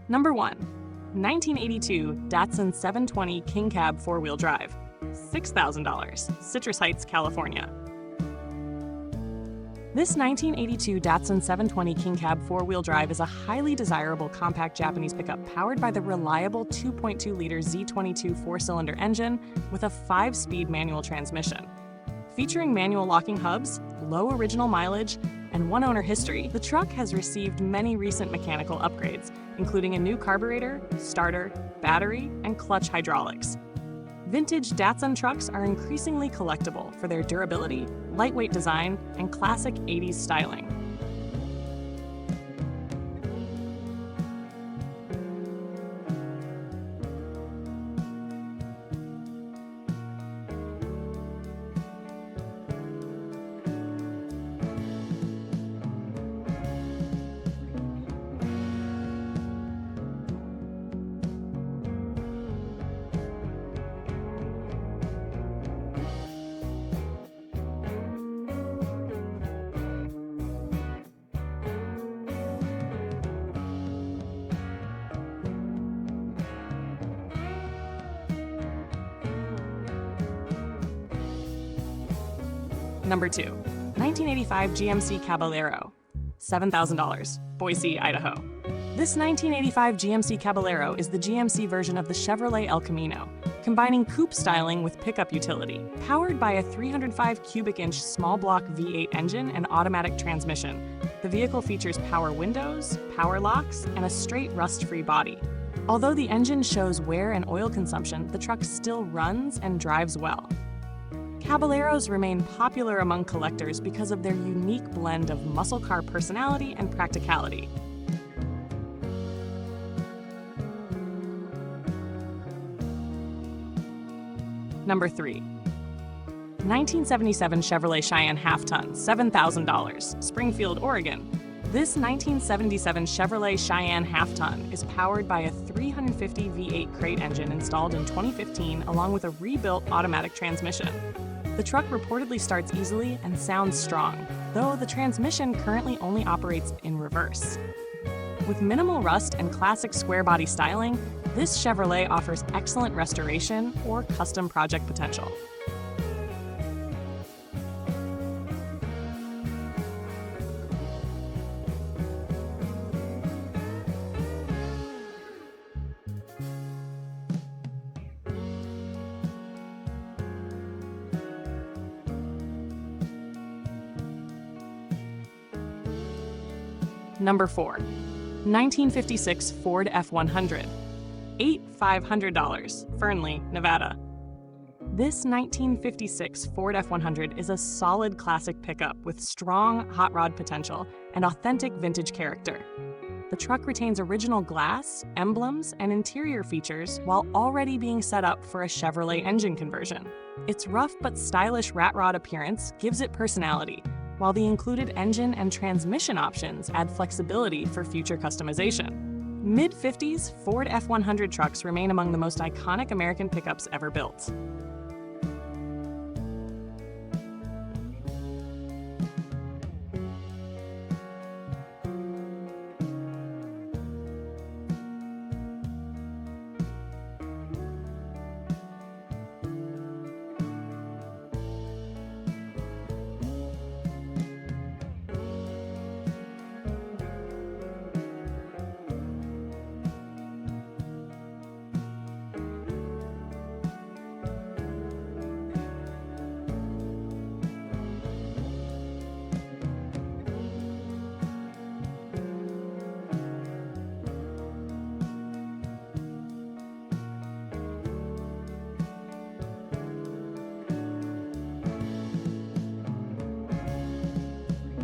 Number 1. 1982 Datsun 720 Kingcab 4-wheel drive, $6,000, Citrus Heights, California. This 1982 Datsun 720 Kingcab 4-wheel drive is a highly desirable compact Japanese pickup powered by the reliable 2.2-liter Z22 4-cylinder engine with a 5-speed manual transmission. Featuring manual locking hubs, low original mileage, and one-owner history, the truck has received many recent mechanical upgrades, including a new carburetor, starter, battery, and clutch hydraulics. Vintage Datsun trucks are increasingly collectible for their durability, lightweight design, and classic 80s styling. Number 2. 1985 GMC Caballero, $7,000, Boise, Idaho. This 1985 GMC Caballero is the GMC version of the Chevrolet El Camino, combining coupe styling with pickup utility. Powered by a 305 cubic inch small block V8 engine and automatic transmission, the vehicle features power windows, power locks, and a straight rust-free body. Although the engine shows wear and oil consumption, the truck still runs and drives well. Caballeros remain popular among collectors because of their unique blend of muscle car personality and practicality. Number 3. 1977 Chevrolet Cheyenne half-ton, $7,000, Springfield, Oregon. This 1977 Chevrolet Cheyenne half-ton is powered by a 350 V8 crate engine installed in 2015 along with a rebuilt automatic transmission. The truck reportedly starts easily and sounds strong, though the transmission currently only operates in reverse. With minimal rust and classic square body styling, this Chevrolet offers excellent restoration or custom project potential. Number 4. 1956 Ford F100, $8,500, Fernley, Nevada. This 1956 Ford F100 is a solid classic pickup with strong hot rod potential and authentic vintage character. The truck retains original glass, emblems, and interior features while already being set up for a Chevrolet engine conversion. Its rough but stylish rat rod appearance gives it personality, while the included engine and transmission options add flexibility for future customization. Mid-50s Ford F100 trucks remain among the most iconic American pickups ever built.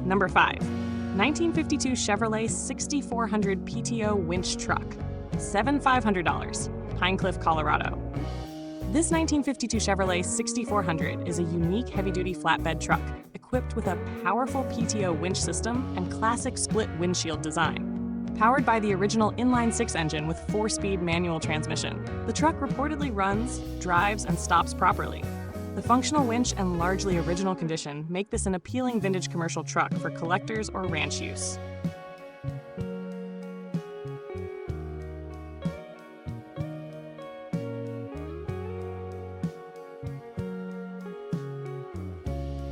Number 5. 1952 Chevrolet 6400 PTO winch truck, $7,500, Pinecliffe, Colorado. This 1952 Chevrolet 6400 is a unique heavy-duty flatbed truck equipped with a powerful PTO winch system and classic split windshield design. Powered by the original inline-six engine with 4-speed manual transmission, the truck reportedly runs, drives, and stops properly. The functional winch and largely original condition make this an appealing vintage commercial truck for collectors or ranch use.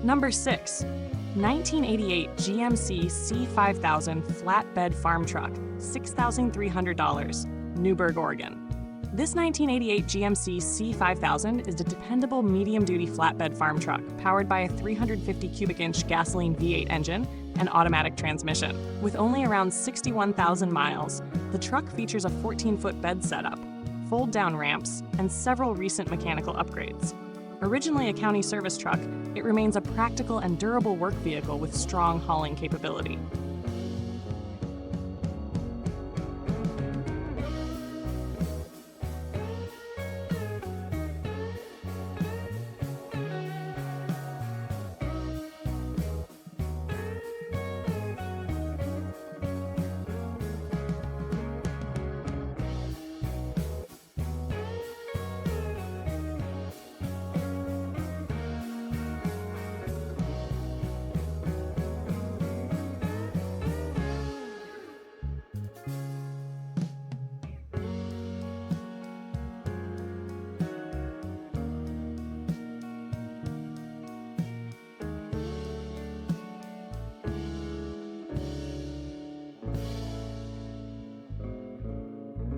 Number 6. 1988 GMC C5000 flatbed farm truck, $6,300, Newberg, Oregon. This 1988 GMC C5000 is a dependable medium-duty flatbed farm truck powered by a 350 cubic inch gasoline V8 engine and automatic transmission. With only around 61,000 miles, the truck features a 14-foot bed setup, fold-down ramps, and several recent mechanical upgrades. Originally a county service truck, it remains a practical and durable work vehicle with strong hauling capability.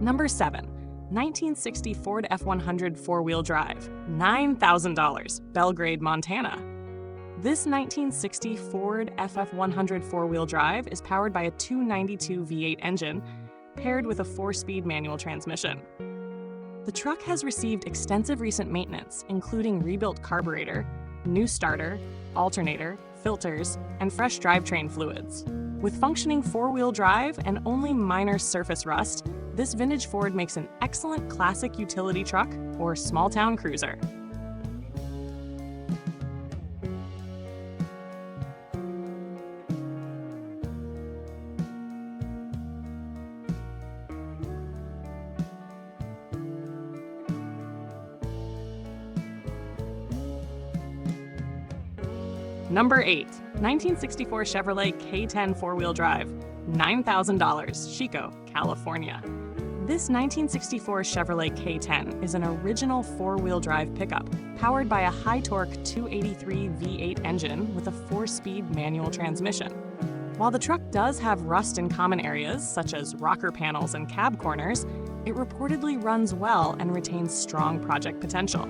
Number 7. 1960 Ford F100 four-wheel drive, $9,000, Belgrade, Montana. This 1960 Ford FF100 four-wheel drive is powered by a 292 V8 engine paired with a 4-speed manual transmission. The truck has received extensive recent maintenance, including rebuilt carburetor, new starter, alternator, filters, and fresh drivetrain fluids. With functioning four-wheel drive and only minor surface rust, this vintage Ford makes an excellent classic utility truck or small-town cruiser. Number 8. 1964 Chevrolet K10 four-wheel drive, $9,000, Chico, California. This 1964 Chevrolet K10 is an original four-wheel drive pickup powered by a high-torque 283 V8 engine with a 4-speed manual transmission. While the truck does have rust in common areas, such as rocker panels and cab corners, it reportedly runs well and retains strong project potential.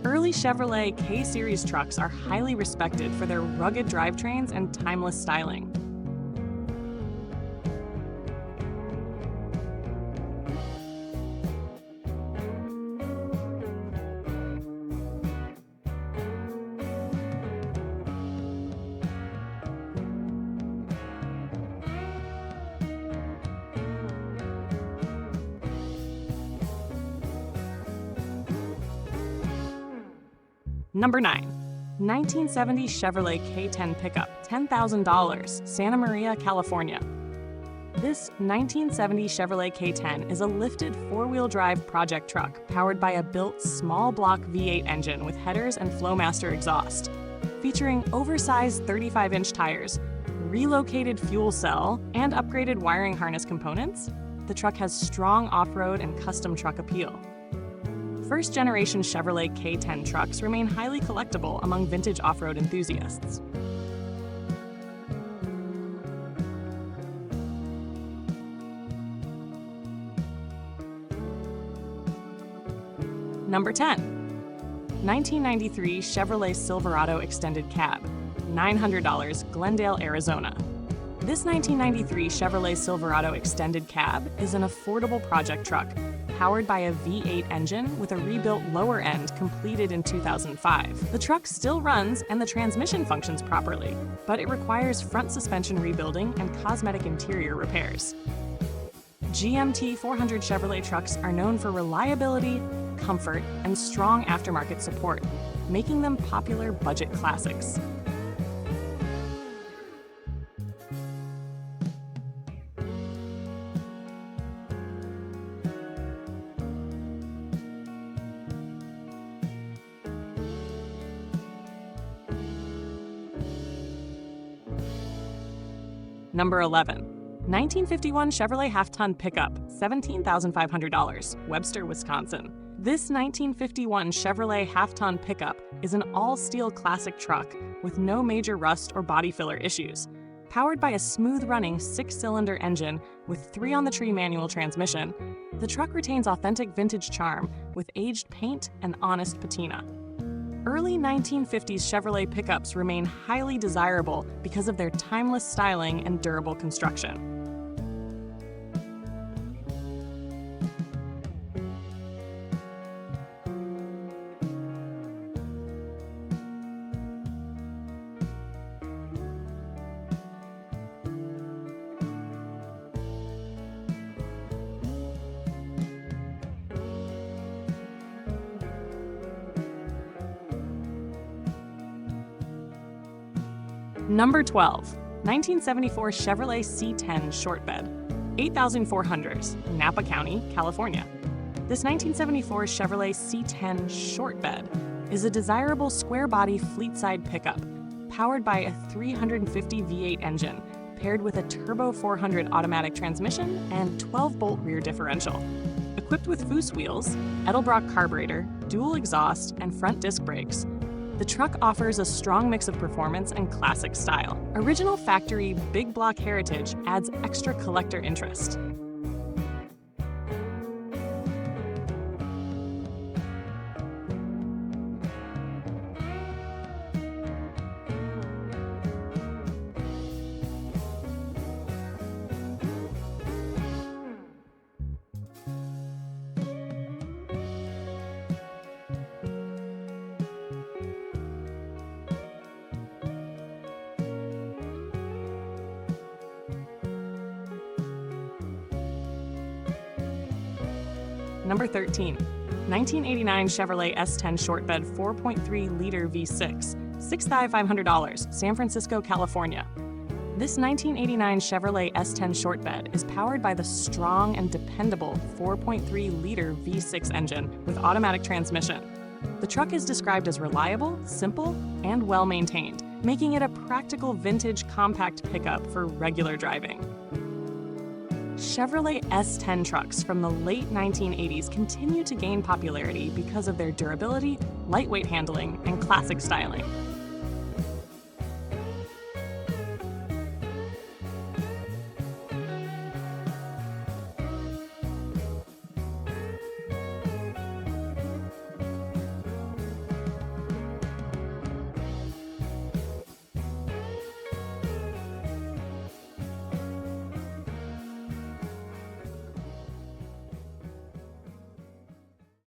Early Chevrolet K-Series trucks are highly respected for their rugged drivetrains and timeless styling. Number 9. 1970 Chevrolet K10 pickup, $10,000, Santa Maria, California. This 1970 Chevrolet K10 is a lifted four-wheel drive project truck powered by a built small block V8 engine with headers and Flowmaster exhaust. Featuring oversized 35-inch tires, relocated fuel cell, and upgraded wiring harness components, the truck has strong off-road and custom truck appeal. First-generation Chevrolet K10 trucks remain highly collectible among vintage off-road enthusiasts. Number 10. 1993 Chevrolet Silverado Extended Cab, $900, Glendale, Arizona. This 1993 Chevrolet Silverado Extended Cab is an affordable project truck powered by a V8 engine with a rebuilt lower end completed in 2005. The truck still runs and the transmission functions properly, but it requires front suspension rebuilding and cosmetic interior repairs. GMT 400 Chevrolet trucks are known for reliability, comfort, and strong aftermarket support, making them popular budget classics. Number 11. 1951 Chevrolet half-ton pickup, $17,500, Webster, Wisconsin. This 1951 Chevrolet half-ton pickup is an all-steel classic truck with no major rust or body filler issues. Powered by a smooth-running 6-cylinder engine with 3-on-the-tree manual transmission, the truck retains authentic vintage charm with aged paint and honest patina. Early 1950s Chevrolet pickups remain highly desirable because of their timeless styling and durable construction. Number 12, 1974 Chevrolet C10 shortbed, 8,400s, Napa County, California. This 1974 Chevrolet C10 shortbed is a desirable square-body fleet-side pickup powered by a 350 V8 engine paired with a turbo 400 automatic transmission and 12-bolt rear differential. Equipped with Foose wheels, Edelbrock carburetor, dual exhaust, and front disc brakes, the truck offers a strong mix of performance and classic style. Original factory big block heritage adds extra collector interest. Number 13, 1989 Chevrolet S10 shortbed 4.3-liter V6, $6,500, San Francisco, California. This 1989 Chevrolet S10 shortbed is powered by the strong and dependable 4.3-liter V6 engine with automatic transmission. The truck is described as reliable, simple, and well-maintained, making it a practical vintage compact pickup for regular driving. Chevrolet S10 trucks from the late 1980s continue to gain popularity because of their durability, lightweight handling, and classic styling.